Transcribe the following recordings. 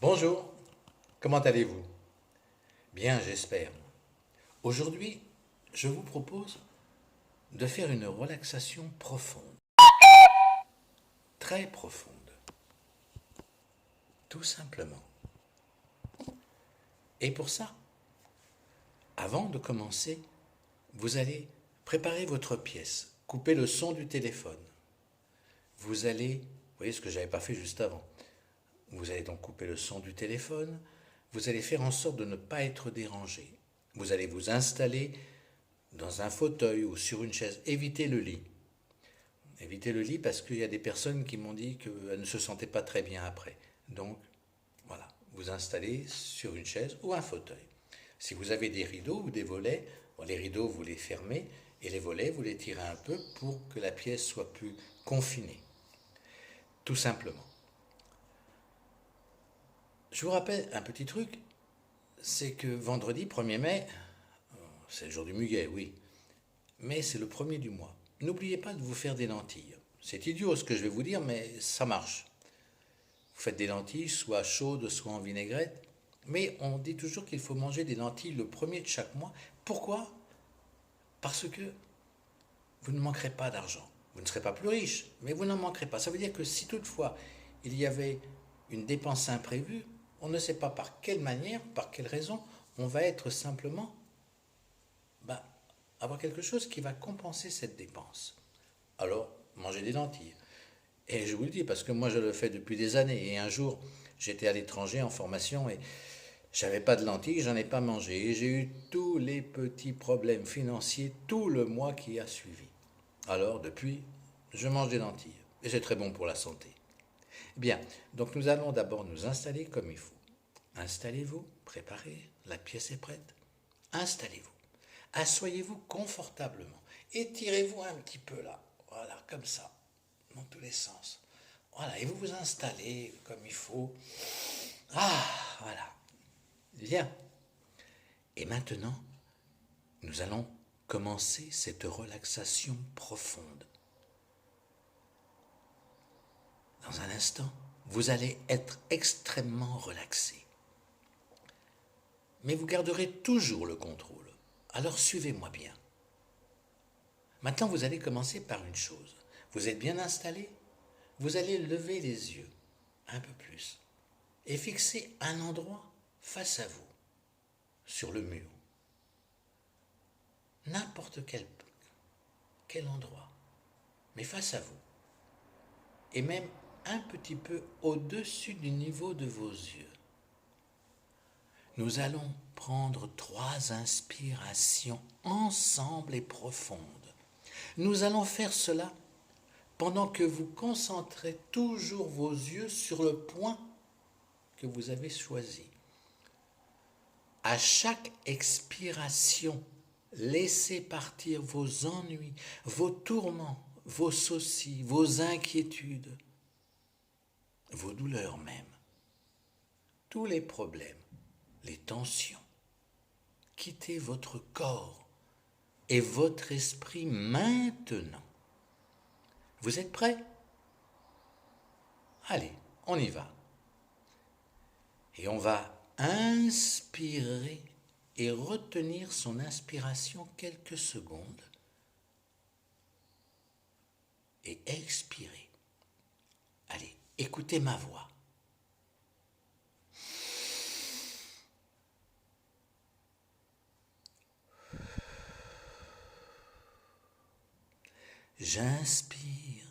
Bonjour, comment allez-vous? Bien, j'espère. Aujourd'hui, je vous propose de faire une relaxation profonde, très profonde, tout simplement. Et pour ça, avant de commencer, vous allez préparer votre pièce, couper le son du téléphone. Vous voyez ce que je n'avais pas fait juste avant. Vous allez donc couper le son du téléphone. Vous allez faire en sorte de ne pas être dérangé. Vous allez vous installer dans un fauteuil ou sur une chaise. Évitez le lit. Évitez le lit parce qu'il y a des personnes qui m'ont dit qu'elles ne se sentaient pas très bien après. Donc, voilà, vous installez sur une chaise ou un fauteuil. Si vous avez des rideaux ou des volets, bon, les rideaux, vous les fermez et les volets, vous les tirez un peu pour que la pièce soit plus confinée. Tout simplement. Je vous rappelle un petit truc, c'est que vendredi 1er mai, c'est le jour du muguet, oui, mais c'est le premier du mois. N'oubliez pas de vous faire des lentilles. C'est idiot ce que je vais vous dire, mais ça marche. Vous faites des lentilles, soit chaudes, soit en vinaigrette. Mais on dit toujours qu'il faut manger des lentilles le premier de chaque mois. Pourquoi? Parce que vous ne manquerez pas d'argent. Vous ne serez pas plus riche, mais vous n'en manquerez pas. Ça veut dire que si toutefois il y avait une dépense imprévue, on ne sait pas par quelle manière, par quelle raison, on va être simplement, ben, avoir quelque chose qui va compenser cette dépense. Alors, mangez des lentilles. Et je vous le dis parce que moi je le fais depuis des années. Et un jour, j'étais à l'étranger en formation et j'avais pas de lentilles, j'en ai pas mangé. Et j'ai eu tous les petits problèmes financiers tout le mois qui a suivi. Alors, depuis, je mange des lentilles. Et c'est très bon pour la santé. Bien, donc nous allons d'abord nous installer comme il faut. Installez-vous, préparez, la pièce est prête. Installez-vous. Asseyez-vous confortablement. Étirez-vous un petit peu là. Voilà, comme ça, dans tous les sens. Voilà, et vous vous installez comme il faut. Ah, voilà. Bien. Et maintenant, nous allons commencer cette relaxation profonde. Dans un instant, vous allez être extrêmement relaxé. Mais vous garderez toujours le contrôle. Alors suivez-moi bien. Maintenant, vous allez commencer par une chose. Vous êtes bien installé? Vous allez lever les yeux un peu plus et fixer un endroit face à vous, sur le mur. N'importe quel endroit, mais face à vous. Et même un petit peu au-dessus du niveau de vos yeux. Nous allons prendre 3 inspirations ensemble et profondes. Nous allons faire cela pendant que vous concentrez toujours vos yeux sur le point que vous avez choisi. À chaque expiration, laissez partir vos ennuis, vos tourments, vos soucis, vos inquiétudes, vos douleurs même, tous les problèmes, les tensions. Quittez votre corps et votre esprit maintenant. Vous êtes prêts? Allez, on y va. Et on va inspirer et retenir son inspiration quelques secondes et expirer. Allez, écoutez ma voix. J'inspire,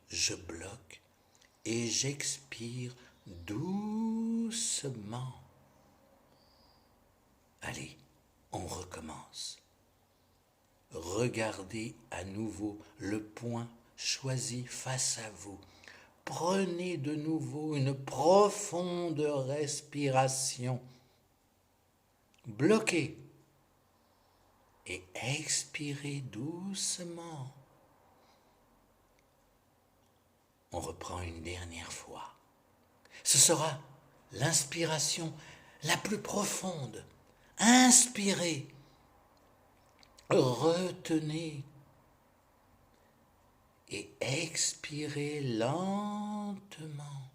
je bloque et j'expire doucement. Allez, on recommence. Regardez à nouveau le point choisi face à vous. Prenez de nouveau une profonde respiration. Bloquez et expirez doucement. On reprend une dernière fois. Ce sera l'inspiration la plus profonde. Inspirez, retenez et expirez lentement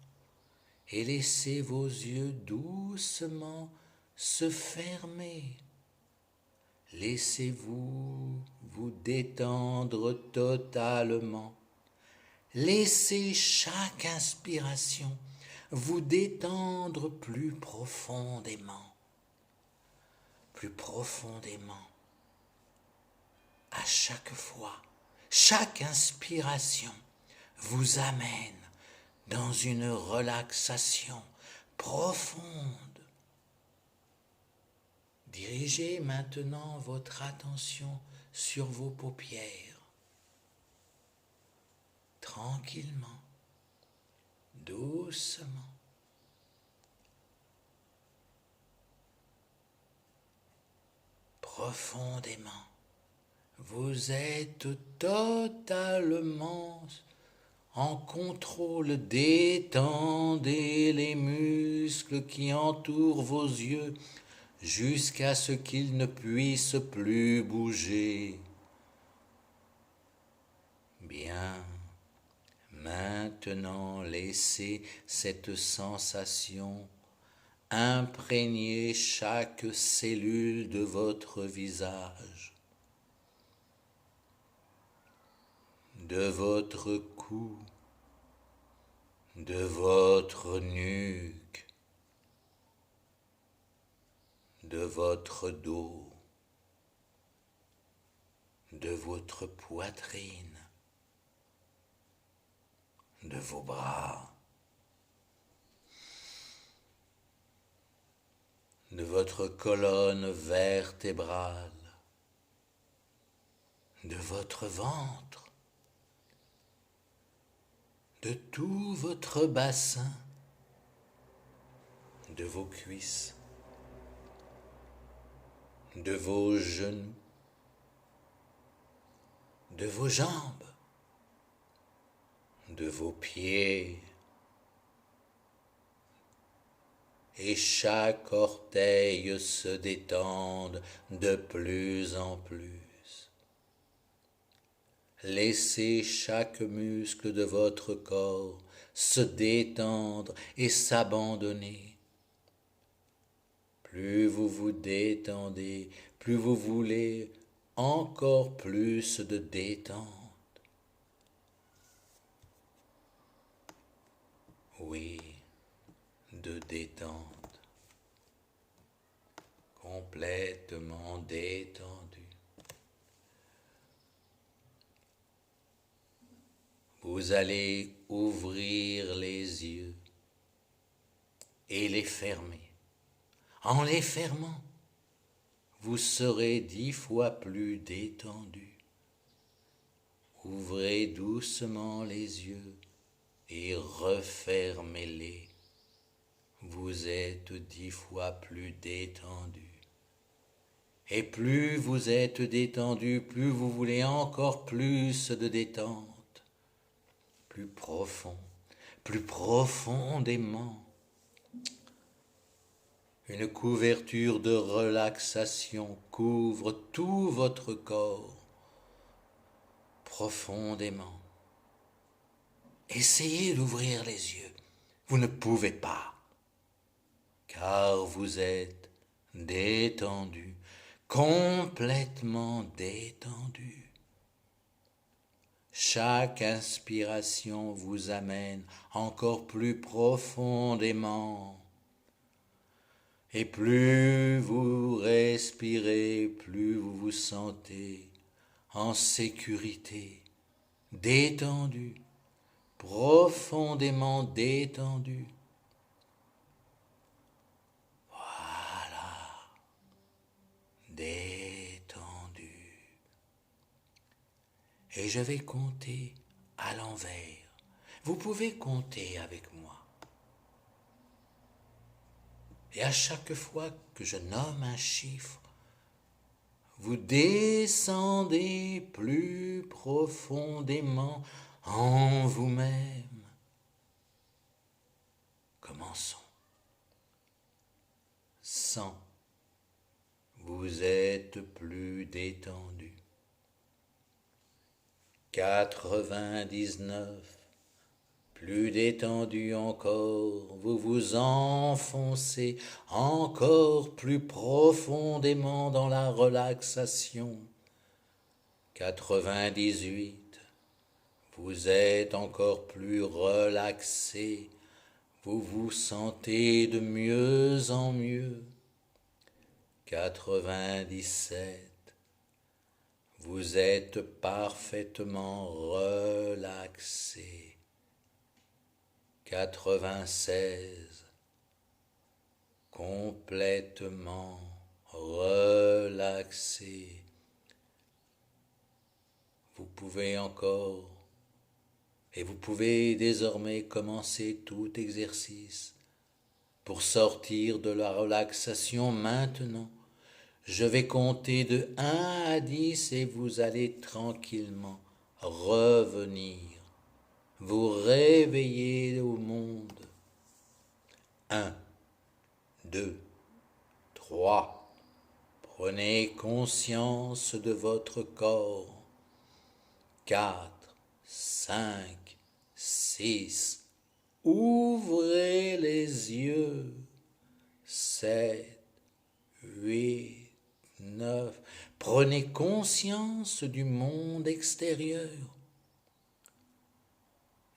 et laissez vos yeux doucement se fermer. Laissez-vous vous détendre totalement. Laissez chaque inspiration vous détendre plus profondément, plus profondément. À chaque fois, chaque inspiration vous amène dans une relaxation profonde. Dirigez maintenant votre attention sur vos paupières, tranquillement, doucement. Profondément. Vous êtes totalement en contrôle. Détendez les muscles qui entourent vos yeux jusqu'à ce qu'ils ne puissent plus bouger. Bien. Maintenant, laissez cette sensation imprégner chaque cellule de votre visage, de votre cou, de votre nuque, de votre dos, de votre poitrine, de vos bras, de votre colonne vertébrale, de votre ventre, de tout votre bassin, de vos cuisses, de vos genoux, de vos jambes, de vos pieds, et chaque orteil se détende de plus en plus. Laissez chaque muscle de votre corps se détendre et s'abandonner. Plus vous vous détendez, plus vous voulez encore plus de détente. Oui, de détente, complètement détendu. Vous allez ouvrir les yeux et les fermer. En les fermant, vous serez 10 fois plus détendu. Ouvrez doucement les yeux et refermez-les. Vous êtes 10 fois plus détendu. Et plus vous êtes détendu, plus vous voulez encore plus de détente. Plus profond, plus profondément. Une couverture de relaxation couvre tout votre corps profondément. Essayez d'ouvrir les yeux. Vous ne pouvez pas, car vous êtes détendu, complètement détendu. Chaque inspiration vous amène encore plus profondément. Et plus vous respirez, plus vous vous sentez en sécurité, détendu, profondément détendu. Voilà, détendu. Et je vais compter à l'envers. Vous pouvez compter avec moi. Et à chaque fois que je nomme un chiffre, vous descendez plus profondément en vous-même. Commençons. 100. Vous êtes plus détendu. 99. Plus détendu encore, vous vous enfoncez encore plus profondément dans la relaxation. 98. Vous êtes encore plus relaxé. Vous vous sentez de mieux en mieux. 97. Vous êtes parfaitement relaxé. 96. Complètement relaxé. Vous pouvez encore, et vous pouvez désormais commencer tout exercice pour sortir de la relaxation maintenant. Je vais compter de 1 à 10 et vous allez tranquillement revenir, vous réveiller au monde. 1, 2, 3. Prenez conscience de votre corps. 4, 5, 6. Ouvrez les yeux. 7, 8, 9. Prenez conscience du monde extérieur.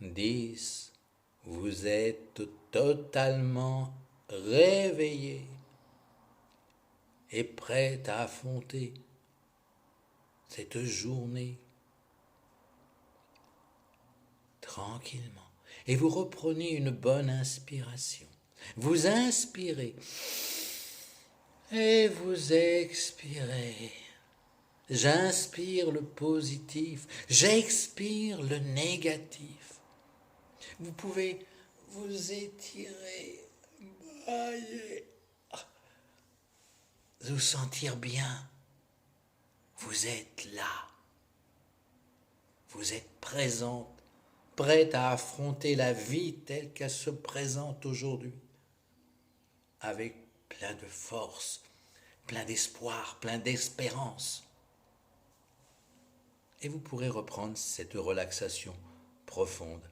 10. Vous êtes totalement réveillé et prêt à affronter cette journée tranquillement. Et vous reprenez une bonne inspiration. Vous inspirez et vous expirez. J'inspire le positif, j'expire le négatif. Vous pouvez vous étirer, bailler, vous sentir bien. Vous êtes là. Vous êtes présente, prête à affronter la vie telle qu'elle se présente aujourd'hui, avec plein de force, plein d'espoir, plein d'espérance. Et vous pourrez reprendre cette relaxation profonde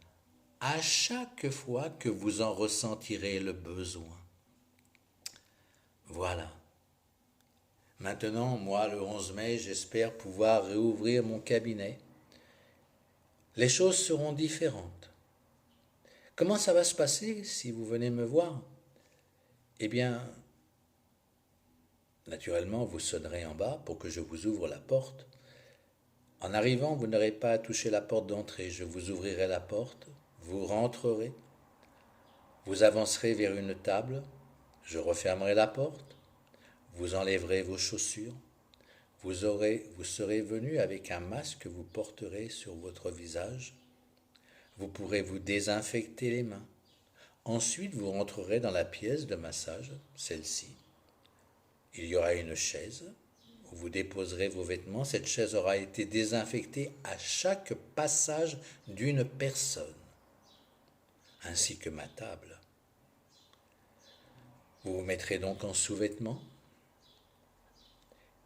à chaque fois que vous en ressentirez le besoin. Voilà. Maintenant, moi, le 11 mai, j'espère pouvoir réouvrir mon cabinet. Les choses seront différentes. Comment ça va se passer si vous venez me voir? Eh bien, naturellement, vous sonnerez en bas pour que je vous ouvre la porte. En arrivant, vous n'aurez pas à toucher la porte d'entrée. Je vous ouvrirai la porte, vous rentrerez, vous avancerez vers une table, je refermerai la porte, vous enlèverez vos chaussures, vous serez venu avec un masque que vous porterez sur votre visage. Vous pourrez vous désinfecter les mains. Ensuite, vous rentrerez dans la pièce de massage, celle-ci. Il y aura une chaise où vous déposerez vos vêtements. Cette chaise aura été désinfectée à chaque passage d'une personne, ainsi que ma table. Vous vous mettrez donc en sous-vêtements.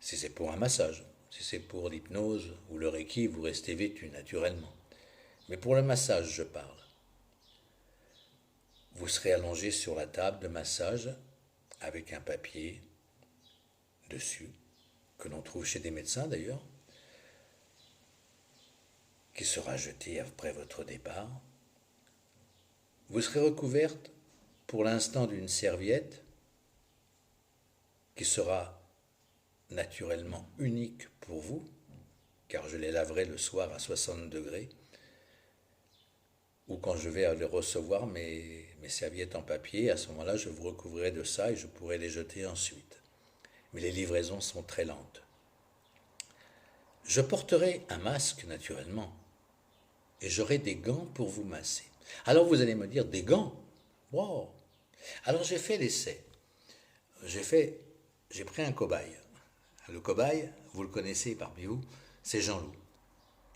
Si c'est pour un massage, si c'est pour l'hypnose ou le reiki, vous restez vêtu naturellement. Mais pour le massage, je parle. Vous serez allongé sur la table de massage avec un papier dessus, que l'on trouve chez des médecins d'ailleurs, qui sera jeté après votre départ. Vous serez recouverte pour l'instant d'une serviette qui sera naturellement unique pour vous, car je les laverai le soir à 60 degrés, ou quand je vais aller recevoir mes serviettes en papier, à ce moment-là, je vous recouvrirai de ça et je pourrai les jeter ensuite. Mais les livraisons sont très lentes. Je porterai un masque, naturellement, et j'aurai des gants pour vous masser. Alors vous allez me dire, des gants? Wow! Alors j'ai fait l'essai. J'ai pris un cobaye. Le cobaye, vous le connaissez parmi vous, c'est Jean-Loup.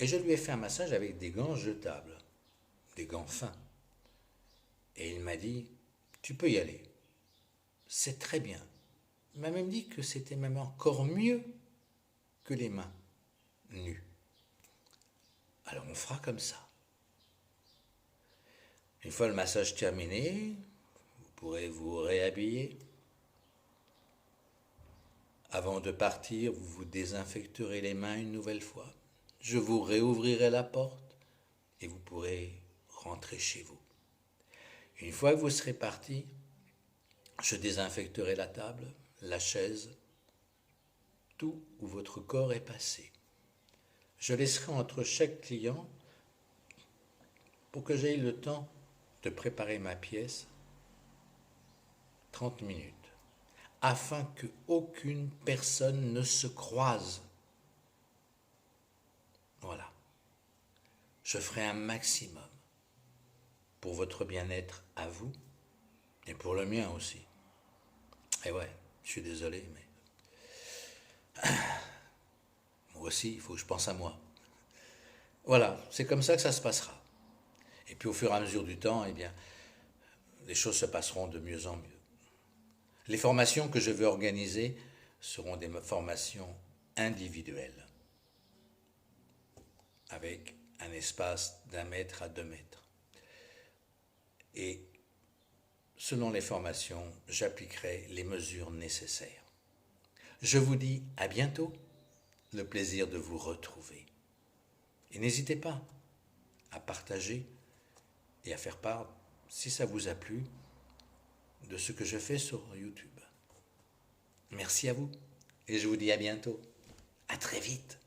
Et je lui ai fait un massage avec des gants jetables, des gants fins. Et il m'a dit, tu peux y aller. C'est très bien. Il m'a même dit que c'était même encore mieux que les mains nues. Alors on fera comme ça. Une fois le massage terminé, vous pourrez vous réhabiller. Avant de partir, vous vous désinfecterez les mains une nouvelle fois. Je vous réouvrirai la porte et vous pourrez rentrer chez vous. Une fois que vous serez parti, je désinfecterai la table, la chaise, tout où votre corps est passé. Je laisserai entre chaque client pour que j'aie le temps de préparer ma pièce 30 minutes afin qu'aucune personne ne se croise. Voilà. Je ferai un maximum pour votre bien-être à vous et pour le mien aussi. Et ouais, je suis désolé, mais moi aussi, il faut que je pense à moi. Voilà, c'est comme ça que ça se passera. Et puis au fur et à mesure du temps, eh bien, les choses se passeront de mieux en mieux. Les formations que je veux organiser seront des formations individuelles, avec un espace d'1 mètre à 2 mètres. Et selon les formations, j'appliquerai les mesures nécessaires. Je vous dis à bientôt, le plaisir de vous retrouver. Et n'hésitez pas à partager et à faire part, si ça vous a plu, de ce que je fais sur YouTube. Merci à vous et je vous dis à bientôt. À très vite.